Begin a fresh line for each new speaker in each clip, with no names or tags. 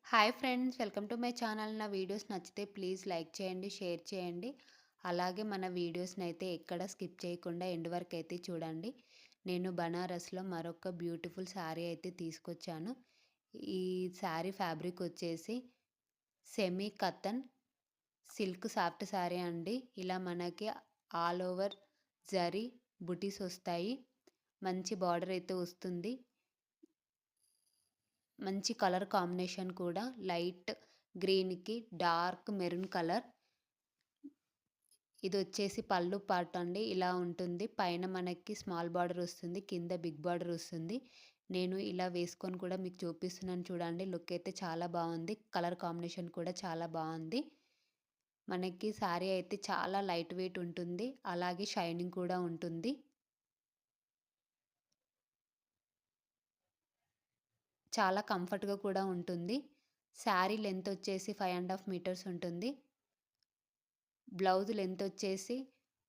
Hi friends, welcome to my channel. నా videos నచ్చితే please like చేయండి, షేర్ చేయండి. అలాగే మన వీడియోస్ని అయితే ఎక్కడ స్కిప్ చేయకుండా ఎండ్ వరకు అయితే చూడండి. నేను బనారస్లో మరొక బ్యూటిఫుల్ శారీ అయితే తీసుకొచ్చాను. ఈ శారీ ఫ్యాబ్రిక్ వచ్చేసి semi katan silk soft sari అండి. ఇలా మనకి ఆల్ ఓవర్ జరీ బుటీస్ వస్తాయి. మంచి బార్డర్ అయితే వస్తుంది. మంచి కలర్ కాంబినేషన్ కూడా లైట్ గ్రీన్‌కి డార్క్ మెరూన్ కలర్. ఇదొచ్చేసి పళ్ళు పార్ట్ అండి. ఇలా ఉంటుంది. పైన మనకి స్మాల్ బార్డర్ వస్తుంది. కింద బిగ్ బార్డర్ వస్తుంది. నేను ఇలా వేసుకొని కూడా మీకు చూపిస్తున్నాను చూడండి. లుక్ అయితే చాలా బావుంది. కలర్ కాంబినేషన్ కూడా చాలా బావుంది. మనకి శారీ అయితే చాలా లైట్ వెయిట్ ఉంటుంది. అలాగే షైనింగ్ కూడా ఉంటుంది. చాలా కంఫర్ట్‌గా కూడా ఉంటుంది. శారీ లెంత్ వచ్చేసి 5 ½ మీటర్స్ ఉంటుంది. బ్లౌజ్ లెంత్ వచ్చేసి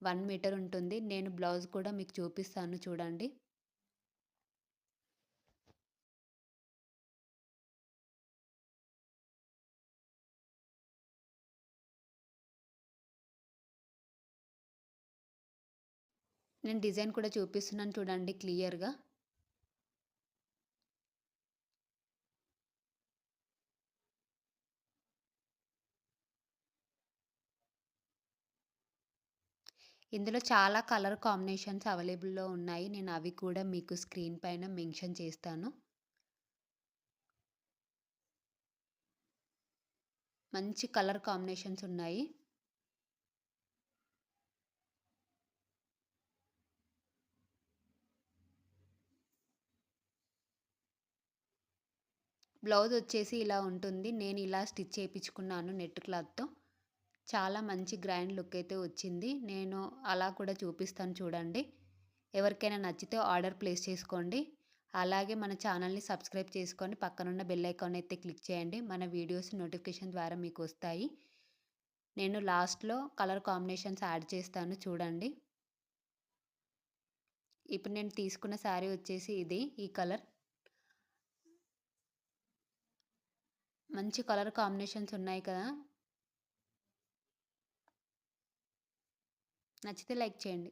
1 మీటర్ ఉంటుంది. నేను బ్లౌజ్ కూడా మీకు చూపిస్తాను చూడండి. నేను డిజైన్ కూడా చూపిస్తున్నాను చూడండి క్లియర్‌గా. ఇందులో చాలా కలర్ కాంబినేషన్స్ అవైలబుల్‌లో ఉన్నాయి. నేను అవి కూడా మీకు స్క్రీన్ పైన మెన్షన్ చేస్తాను. మంచి కలర్ కాంబినేషన్స్ ఉన్నాయి. బ్లౌజ్ వచ్చేసి ఇలా ఉంటుంది. నేను ఇలా స్టిచ్ చేపించుకున్నాను నెట్ క్లాత్‌తో. చాలా మంచి గ్రాండ్ లుక్ అయితే వచ్చింది. నేను అలా కూడా చూపిస్తాను చూడండి. ఎవరికైనా నచ్చితే ఆర్డర్ ప్లేస్ చేసుకోండి. అలాగే మన ఛానల్‌ని సబ్స్క్రైబ్ చేసుకొని పక్కనున్న బెల్ ఐకాన్ అయితే క్లిక్ చేయండి. మన వీడియోస్ నోటిఫికేషన్ ద్వారా మీకు వస్తాయి. నేను లాస్ట్‌లో కలర్ కాంబినేషన్స్ యాడ్ చేస్తాను చూడండి. ఇప్పుడు నేను తీసుకున్న శారీ వచ్చేసి ఇది. ఈ కలర్. మంచి కలర్ కాంబినేషన్స్ ఉన్నాయి కదా! నచ్చితే లైక్ చేయండి.